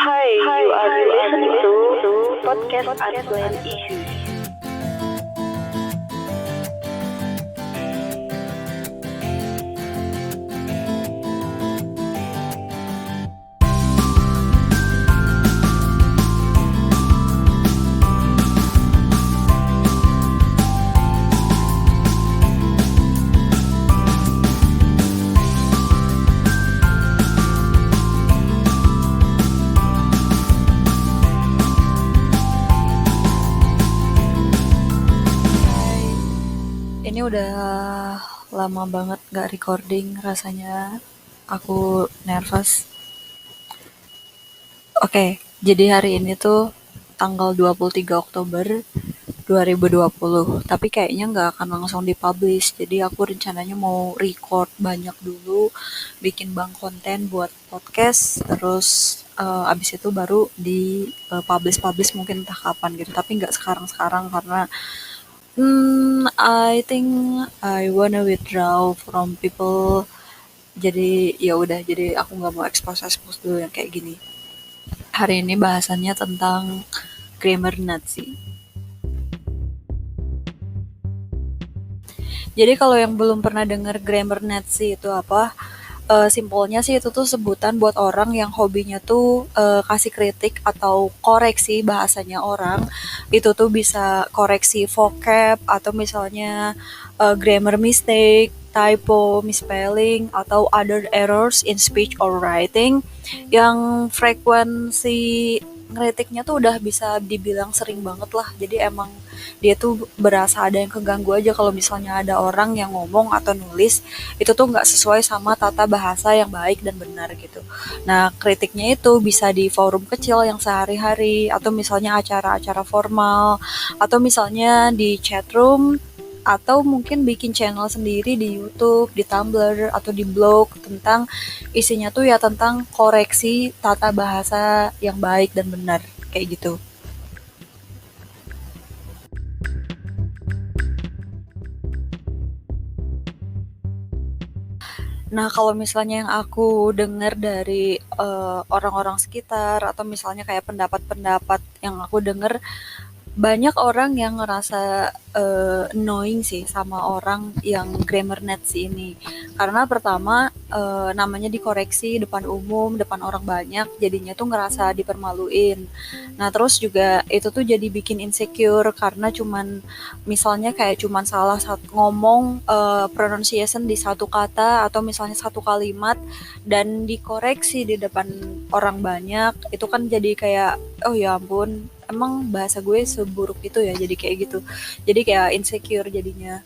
Hi, you are listening to podcast Unplanned Issues. Ini udah lama banget gak recording, rasanya aku nervous. Oke, jadi hari ini tuh tanggal 23 Oktober 2020, tapi kayaknya nggak akan langsung dipublish. Jadi aku rencananya mau record banyak dulu, bikin bank konten buat podcast, terus abis itu baru di publish mungkin entah kapan gitu. Tapi nggak sekarang-sekarang karena I think I wanna withdraw from people. Jadi ya udah, jadi aku nggak mau expose dulu yang kayak gini. Hari ini bahasannya tentang grammar Nazi. Jadi kalau yang belum pernah dengar grammar Nazi itu apa? Simpelnya sih itu tuh sebutan buat orang yang hobinya tuh kasih kritik atau koreksi bahasanya orang. Itu tuh bisa koreksi vocab atau misalnya grammar mistake, typo, misspelling, atau other errors in speech or writing yang frekuensi ngeritiknya tuh udah bisa dibilang sering banget lah. Jadi emang dia tuh berasa ada yang keganggu aja kalau misalnya ada orang yang ngomong atau nulis itu tuh nggak sesuai sama tata bahasa yang baik dan benar gitu. Nah, kritiknya itu bisa di forum kecil yang sehari-hari atau misalnya acara-acara formal atau misalnya di chat room atau mungkin bikin channel sendiri di YouTube, di Tumblr atau di blog tentang isinya tuh ya tentang koreksi tata bahasa yang baik dan benar kayak gitu. Nah, kalau misalnya yang aku dengar dari orang-orang sekitar atau misalnya kayak pendapat-pendapat yang aku dengar banyak orang yang ngerasa annoying sih sama orang yang grammar Nazi ini. Karena pertama namanya dikoreksi depan umum, depan orang banyak, jadinya tuh ngerasa dipermaluin. Nah, terus juga itu tuh jadi bikin insecure karena cuman misalnya kayak cuman salah satu ngomong pronunciation di satu kata atau misalnya satu kalimat dan dikoreksi di depan orang banyak, itu kan jadi kayak oh ya ampun, emang bahasa gue seburuk itu ya, jadi kayak gitu. Jadi kayak insecure jadinya.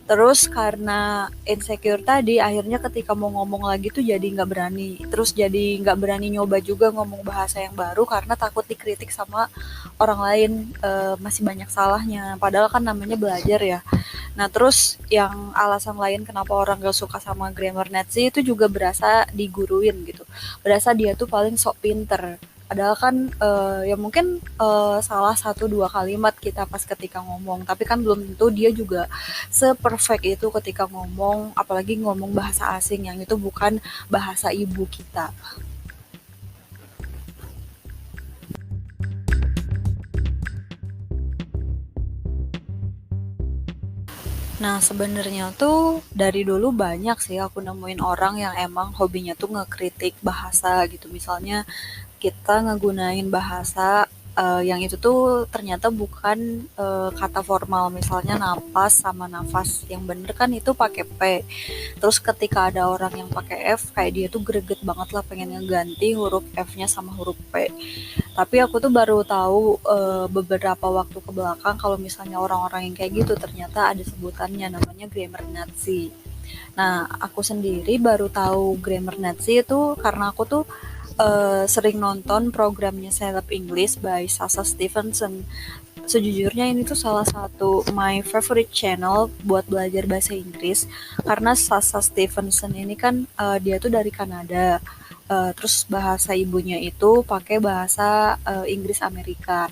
Terus karena insecure tadi, akhirnya ketika mau ngomong lagi tuh jadi nggak berani. Terus jadi nggak berani nyoba juga ngomong bahasa yang baru karena takut dikritik sama orang lain, masih banyak salahnya. Padahal kan namanya belajar ya. Nah, terus yang alasan lain kenapa orang gak suka sama grammar Nazi itu juga berasa diguruin gitu. Berasa dia tuh paling sok pinter. Padahal kan ya mungkin salah satu dua kalimat kita pas ketika ngomong, tapi kan belum tentu dia juga seperfect itu ketika ngomong, apalagi ngomong bahasa asing yang itu bukan bahasa ibu kita. Nah, sebenarnya tuh dari dulu banyak sih aku nemuin orang yang emang hobinya tuh ngekritik bahasa gitu. Misalnya kita ngegunain bahasa yang itu tuh ternyata bukan kata formal. Misalnya napas sama nafas. Yang bener kan itu pakai P. Terus ketika ada orang yang pakai F, kayak dia tuh greget banget lah pengen ngeganti huruf F-nya sama huruf P. Tapi aku tuh baru tahu beberapa waktu ke belakang kalau misalnya orang-orang yang kayak gitu ternyata ada sebutannya namanya grammar Nazi. Nah, aku sendiri baru tahu grammar Nazi itu karena aku tuh sering nonton programnya Celeb English by Sasha Stevenson. Sejujurnya ini tuh salah satu my favorite channel buat belajar bahasa Inggris karena Sasha Stevenson ini kan dia tuh dari Kanada. terus bahasa ibunya itu pakai bahasa Inggris Amerika.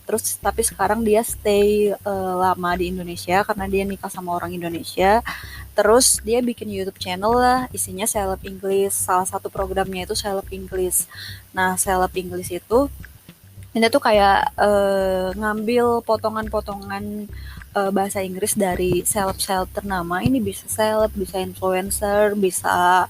Terus tapi sekarang dia stay lama di Indonesia karena dia nikah sama orang Indonesia. Terus dia bikin YouTube channel lah, isinya Seleb English. Salah satu programnya itu Seleb English. Nah, Seleb English itu ini tuh kayak ngambil potongan-potongan bahasa Inggris dari seleb-seleb ternama. Ini bisa seleb, bisa influencer, bisa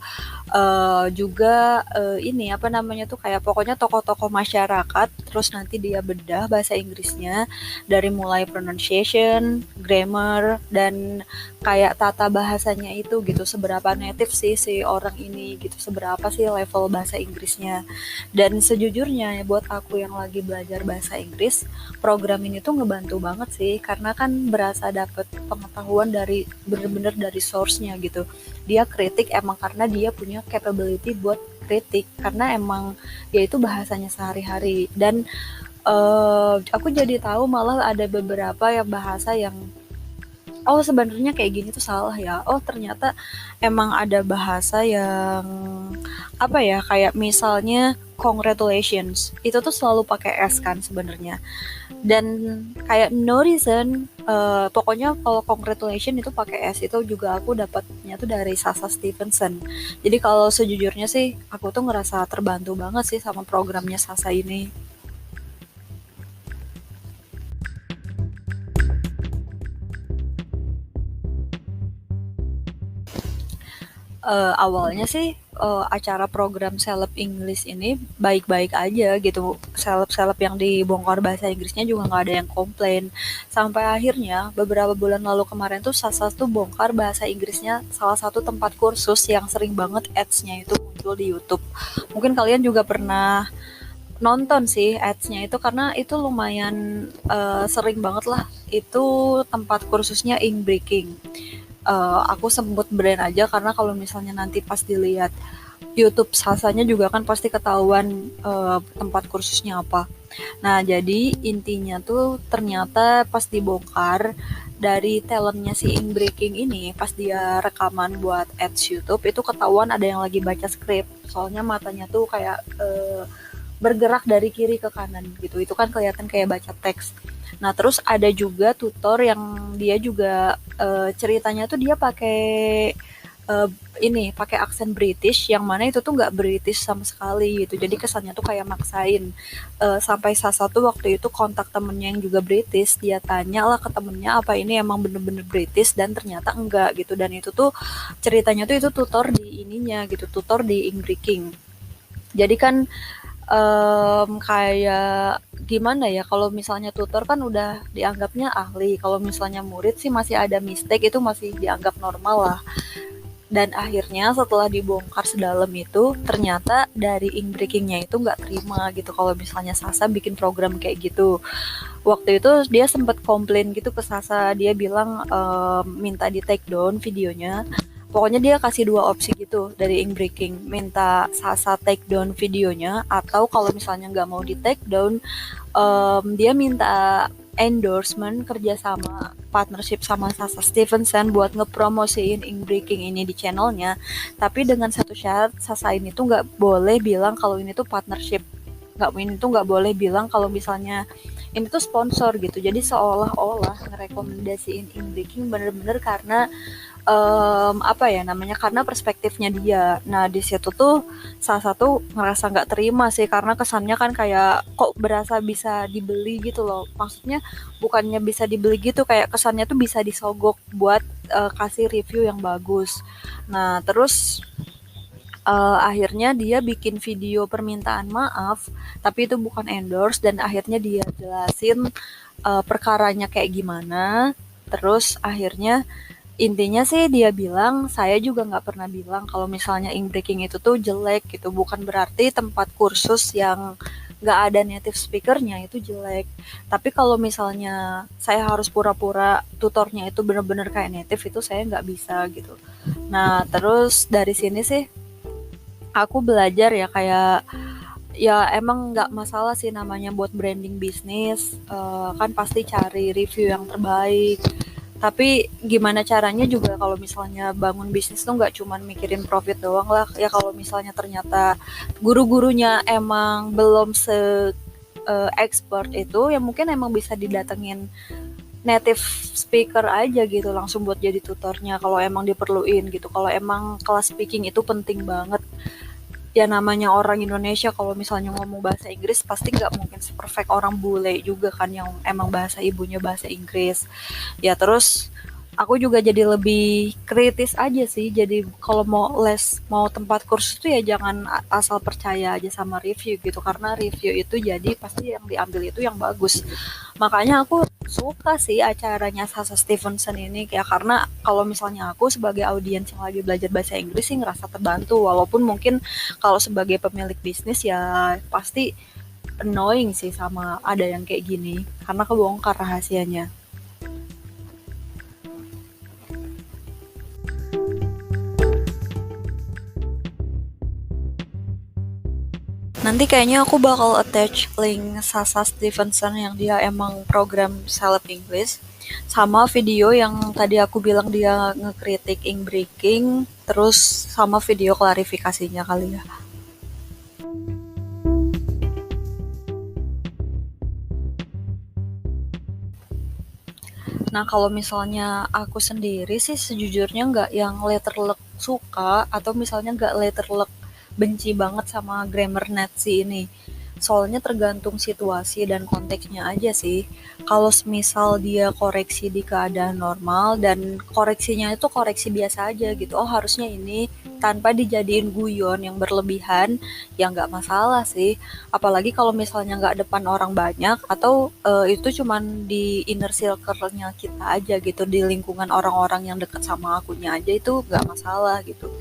juga ini apa namanya tuh kayak pokoknya tokoh-tokoh masyarakat. Terus nanti dia bedah bahasa Inggrisnya dari mulai pronunciation, grammar, dan kayak tata bahasanya itu gitu. Seberapa native sih si orang ini gitu, seberapa sih level bahasa Inggrisnya. Dan sejujurnya ya buat aku yang lagi belajar bahasa Inggris, program ini tuh ngebantu banget sih karena kan berasa dapet pengetahuan dari bener-bener dari source-nya gitu. Dia kritik emang karena dia punya capability buat kritik karena emang ya itu bahasanya sehari-hari dan aku jadi tahu malah ada beberapa yang bahasa yang oh sebenarnya kayak gini tuh salah ya. Oh ternyata emang ada bahasa yang apa ya kayak misalnya congratulations itu tuh selalu pakai S kan sebenarnya. Dan kayak no reason pokoknya kalau congratulations itu pakai S itu juga aku dapatnya tuh dari Sasa Stevenson. Jadi kalau sejujurnya sih aku tuh ngerasa terbantu banget sih sama programnya Sasa ini. Awalnya sih acara program Seleb English ini baik-baik aja gitu. Seleb-seleb yang dibongkar bahasa Inggrisnya juga nggak ada yang komplain. Sampai akhirnya beberapa bulan lalu kemarin tuh Sasa tuh bongkar bahasa Inggrisnya salah satu tempat kursus yang sering banget ads-nya itu muncul di YouTube. Mungkin kalian juga pernah nonton sih ads-nya itu karena itu lumayan sering banget lah. Itu tempat kursusnya Ink Breaking. Aku sebut brand aja karena kalau misalnya nanti pas dilihat YouTube Sasanya juga kan pasti ketahuan tempat kursusnya apa. Nah, jadi intinya tuh ternyata pas dibongkar dari talentnya si Ink Breaking ini, pas dia rekaman buat ads YouTube itu ketahuan ada yang lagi baca skrip. Soalnya matanya tuh kayak bergerak dari kiri ke kanan gitu. Itu kan kelihatan kayak baca teks. Nah, terus ada juga tutor yang dia juga ceritanya tuh dia pakai eh, ini pakai aksen British yang mana itu tuh nggak British sama sekali gitu. Jadi kesannya tuh kayak maksain. Sampai salah satu waktu itu kontak temennya yang juga British, dia tanya lah ke temennya apa ini emang bener-bener British dan ternyata enggak gitu. Dan itu tuh ceritanya tuh itu tutor di ininya gitu, tutor di Ink Breaking. Jadi kan kayak gimana ya, kalau misalnya tutor kan udah dianggapnya ahli, kalau misalnya murid sih masih ada mistake itu masih dianggap normal lah. Dan akhirnya setelah dibongkar sedalam itu, ternyata dari ink breaking-nya itu nggak terima gitu kalau misalnya Sasa bikin program kayak gitu. Waktu itu dia sempat komplain gitu ke Sasa, dia bilang minta di take down videonya. Pokoknya dia kasih dua opsi gitu dari ink breaking, minta Sasa take down videonya atau kalau misalnya nggak mau di take down, dia minta endorsement kerjasama partnership sama Sasa Stevenson buat ngepromosiin Ink Breaking ini di channelnya. Tapi dengan satu syarat, Sasa ini tuh nggak boleh bilang kalau ini tuh partnership. Ini tuh nggak boleh bilang kalau misalnya ini tuh sponsor gitu. Jadi seolah-olah ngerekomendasiin Ink Breaking bener-bener karena apa ya namanya karena perspektifnya dia. Nah di situ tuh salah satu ngerasa nggak terima sih karena kesannya kan kayak kok berasa bisa dibeli gitu loh. Maksudnya bukannya bisa dibeli gitu kayak kesannya tuh bisa disogok buat kasih review yang bagus. Nah terus akhirnya dia bikin video permintaan maaf tapi itu bukan endorse dan akhirnya dia jelasin perkaranya kayak gimana. Terus akhirnya intinya sih dia bilang, saya juga nggak pernah bilang kalau misalnya ink breaking itu tuh jelek gitu. Bukan berarti tempat kursus yang nggak ada native speakernya itu jelek. Tapi kalau misalnya saya harus pura-pura tutornya itu bener-bener kayak native itu saya nggak bisa gitu. Nah terus dari sini sih aku belajar ya kayak ya emang nggak masalah sih namanya buat branding bisnis. Kan pasti cari review yang terbaik Tapi gimana caranya juga kalau misalnya bangun bisnis tuh nggak cuman mikirin profit doang lah. Ya kalau misalnya ternyata guru-gurunya emang belum expert itu, ya mungkin emang bisa didatengin native speaker aja gitu langsung buat jadi tutornya kalau emang diperluin gitu. Kalau emang kelas speaking itu penting banget. Ya namanya orang Indonesia kalau misalnya ngomong bahasa Inggris pasti nggak mungkin seperfect orang bule juga kan yang emang bahasa ibunya bahasa Inggris. Ya terus aku juga jadi lebih kritis aja sih. Jadi kalau mau les, mau tempat kursus tuh ya jangan asal percaya aja sama review gitu. Karena review itu jadi pasti yang diambil itu yang bagus. Makanya aku suka sih acaranya Sasa Stevenson ini ya karena kalau misalnya aku sebagai audiens yang lagi belajar bahasa Inggris sih ngerasa terbantu walaupun mungkin kalau sebagai pemilik bisnis ya pasti annoying sih sama ada yang kayak gini karena kebongkar rahasianya. Nanti kayaknya aku bakal attach link Sasa Stevenson yang dia emang program Seleb English sama video yang tadi aku bilang dia ngekritik ink breaking terus sama video klarifikasinya kali ya. Nah kalau misalnya aku sendiri sih sejujurnya nggak yang letterluck suka atau misalnya nggak letterluck benci banget sama grammar Nazi ini. Soalnya tergantung situasi dan konteksnya aja sih. Kalau misal dia koreksi di keadaan normal dan koreksinya itu koreksi biasa aja gitu. Oh harusnya ini tanpa dijadiin guyon yang berlebihan, ya nggak masalah sih. Apalagi kalau misalnya nggak depan orang banyak atau itu cuman di inner circle-nya kita aja gitu, di lingkungan orang-orang yang dekat sama akunya aja itu nggak masalah gitu.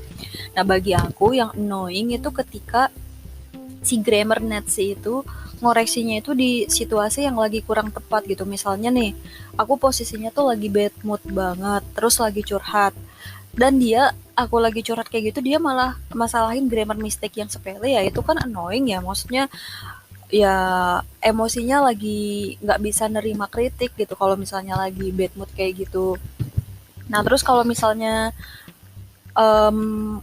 Nah bagi aku yang annoying itu ketika si grammar Nazi itu ngoreksinya itu di situasi yang lagi kurang tepat gitu. Misalnya nih, aku posisinya tuh lagi bad mood banget, terus lagi curhat. Dan aku lagi curhat kayak gitu, dia malah masalahin grammar mistake yang sepele ya, itu kan annoying ya. Maksudnya ya emosinya lagi nggak bisa nerima kritik gitu kalau misalnya lagi bad mood kayak gitu. Nah terus kalau misalnya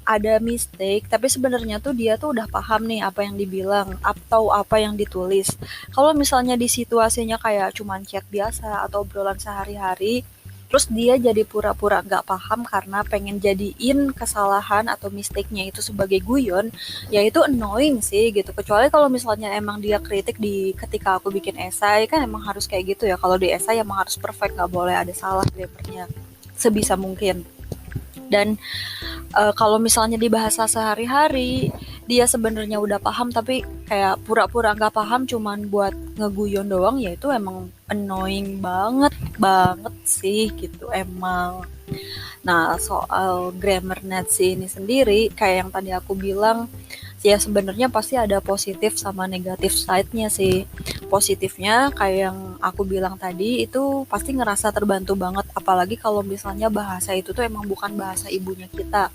ada mistake, tapi sebenarnya tuh dia tuh udah paham nih apa yang dibilang atau apa yang ditulis. Kalau misalnya di situasinya kayak cuman chat biasa atau obrolan sehari-hari, terus dia jadi pura-pura nggak paham karena pengen jadiin kesalahan atau mistake-nya itu sebagai guyon, ya itu annoying sih gitu. Kecuali kalau misalnya emang dia kritik di ketika aku bikin esai, kan emang harus kayak gitu ya. Kalau di esai emang harus perfect, nggak boleh ada salah grammarnya sebisa mungkin. Dan kalau misalnya di bahasa sehari-hari dia sebenarnya udah paham tapi kayak pura-pura nggak paham cuman buat ngeguyon doang ya itu emang annoying banget banget sih gitu emang. Nah soal grammar Nazi ini sendiri kayak yang tadi aku bilang ya sebenarnya pasti ada positif sama negatif side-nya sih. Positifnya kayak yang aku bilang tadi itu pasti ngerasa terbantu banget apalagi kalau misalnya bahasa itu tuh emang bukan bahasa ibunya kita.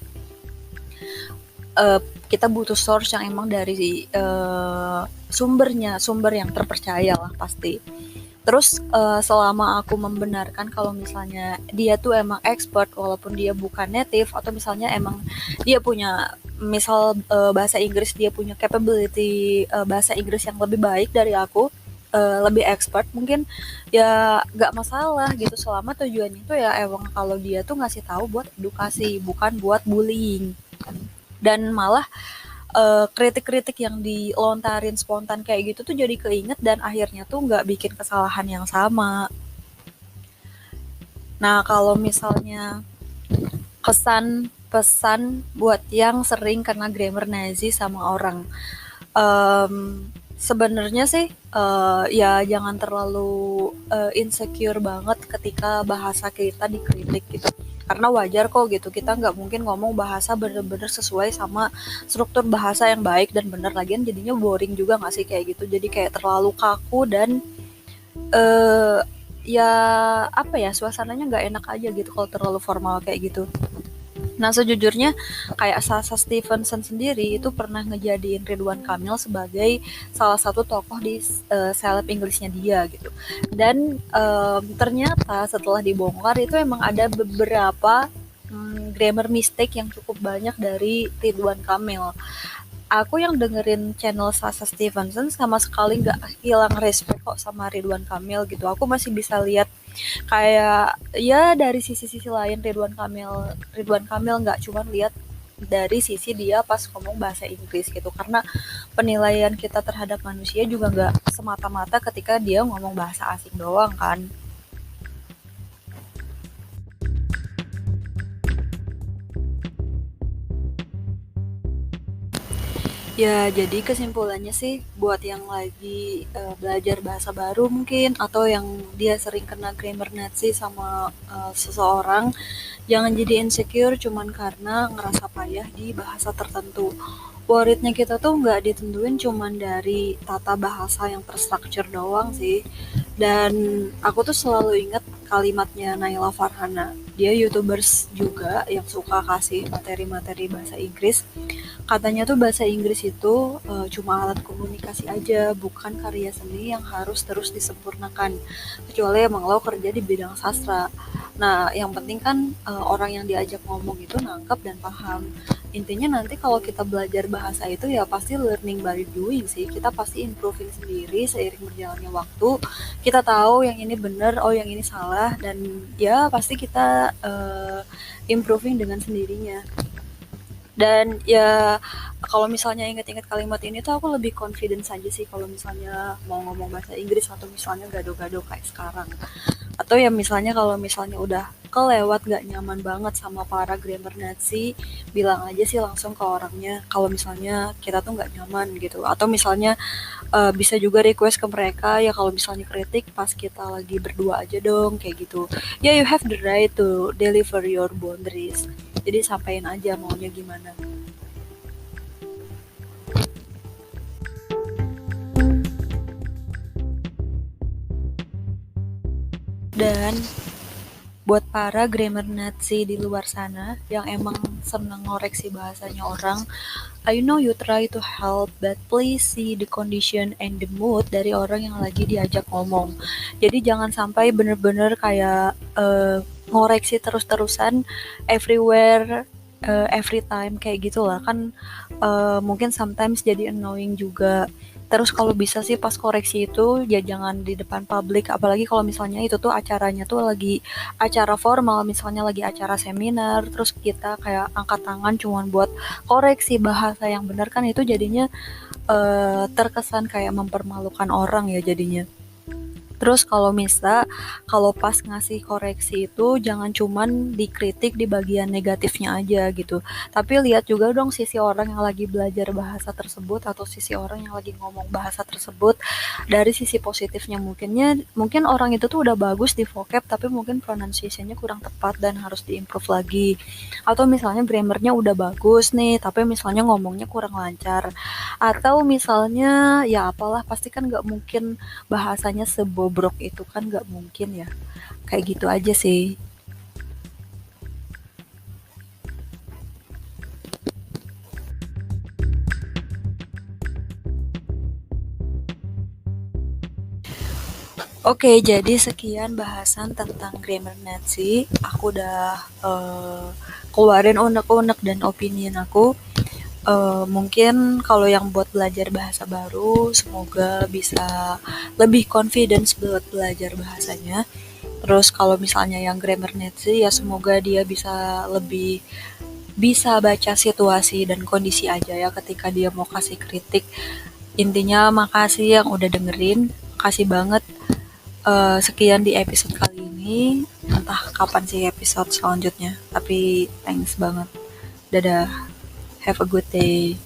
Eh, kita butuh source yang emang dari sumber yang terpercaya lah pasti. Terus selama aku membenarkan kalau misalnya dia tuh emang expert walaupun dia bukan native atau misalnya emang dia punya misal bahasa Inggris dia punya capability bahasa Inggris yang lebih baik dari aku lebih expert mungkin ya nggak masalah gitu selama tujuannya itu ya emang kalau dia tuh ngasih tahu buat edukasi bukan buat bullying dan malah kritik-kritik yang dilontarin spontan kayak gitu tuh jadi keinget dan akhirnya tuh nggak bikin kesalahan yang sama. Nah kalau misalnya kesan pesan buat yang sering kena grammar Nazi sama orang, sebenarnya sih ya jangan terlalu insecure banget ketika bahasa kita dikritik gitu. Karena wajar kok gitu, kita nggak mungkin ngomong bahasa bener-bener sesuai sama struktur bahasa yang baik dan bener lagian jadinya boring juga nggak sih kayak gitu. Jadi kayak terlalu kaku dan eh ya apa ya suasananya nggak enak aja gitu kalau terlalu formal kayak gitu. Nah, sejujurnya kayak Sasa Stevenson sendiri itu pernah ngejadiin Ridwan Kamil sebagai salah satu tokoh di seleb Inggrisnya dia gitu. Dan ternyata setelah dibongkar itu emang ada beberapa grammar mistake yang cukup banyak dari Ridwan Kamil. Aku yang dengerin channel Sasa Stevenson sama sekali nggak hilang respect kok sama Ridwan Kamil gitu. Aku masih bisa lihat kayak ya dari sisi-sisi lain Ridwan Kamil nggak cuma lihat dari sisi dia pas ngomong bahasa Inggris gitu, karena penilaian kita terhadap manusia juga nggak semata-mata ketika dia ngomong bahasa asing doang kan. Ya, jadi kesimpulannya sih buat yang lagi belajar bahasa baru mungkin atau yang dia sering kena grammar Nazi sama seseorang, jangan jadi insecure cuman karena ngerasa payah di bahasa tertentu. Worriednya kita tuh nggak ditentuin cuman dari tata bahasa yang terstruktur doang sih. Dan aku tuh selalu ingat kalimatnya Naila Farhana. Dia YouTubers juga yang suka kasih materi-materi bahasa Inggris. Katanya tuh bahasa Inggris itu cuma alat komunikasi aja, bukan karya seni yang harus terus disempurnakan. Kecuali emang lo kerja di bidang sastra. Nah, yang penting kan orang yang diajak ngomong itu nangkep dan paham. Intinya nanti kalau kita belajar bahasa itu ya pasti learning by doing sih. Kita pasti improving sendiri seiring berjalannya waktu. Kita tahu yang ini benar, oh yang ini salah, dan ya pasti kita improving dengan sendirinya. Dan ya kalau misalnya inget-inget kalimat ini tuh aku lebih confident saja sih kalau misalnya mau ngomong bahasa Inggris atau misalnya gado-gado kayak sekarang. Atau ya misalnya kalau misalnya udah kelewat gak nyaman banget sama para grammar Nazi, bilang aja sih langsung ke orangnya kalau misalnya kita tuh gak nyaman gitu. Atau misalnya bisa juga request ke mereka ya kalau misalnya kritik pas kita lagi berdua aja dong kayak gitu. Ya, you have the right to deliver your boundaries. Jadi sampaikan aja maunya gimana. Dan buat para grammar Nazi di luar sana yang emang seneng ngoreksi bahasanya orang, I know you try to help, but please see the condition and the mood dari orang yang lagi diajak ngomong. Jadi jangan sampai bener-bener kayak ngoreksi terus-terusan everywhere, every time kayak gitulah kan. Mungkin sometimes jadi annoying juga. Terus kalau bisa sih pas koreksi itu ya jangan di depan publik, apalagi kalau misalnya itu tuh acaranya tuh lagi acara formal, misalnya lagi acara seminar, terus kita kayak angkat tangan cuman buat koreksi bahasa yang benar kan itu jadinya terkesan kayak mempermalukan orang ya jadinya. Terus kalau pas ngasih koreksi itu jangan cuman dikritik di bagian negatifnya aja gitu. Tapi lihat juga dong sisi orang yang lagi belajar bahasa tersebut atau sisi orang yang lagi ngomong bahasa tersebut dari sisi positifnya. Mungkin orang itu tuh udah bagus di vocab tapi mungkin pronunciation-nya kurang tepat dan harus diimprove lagi. Atau misalnya grammarnya udah bagus nih tapi misalnya ngomongnya kurang lancar. Atau misalnya ya apalah pasti kan nggak mungkin bahasanya sebobrok itu kan nggak mungkin ya. Kayak gitu aja sih. Oke, jadi sekian bahasan tentang grammar Nazi. Aku udah keluarin unek-unek dan opinion aku. Mungkin kalau yang buat belajar bahasa baru, semoga bisa lebih confidence buat belajar bahasanya. Terus kalau misalnya yang grammar Nazi, ya semoga dia bisa lebih bisa baca situasi dan kondisi aja ya ketika dia mau kasih kritik. Intinya makasih yang udah dengerin, makasih banget. Sekian di episode kali ini. Entah kapan sih episode selanjutnya, tapi thanks banget. Dadah, have a good day.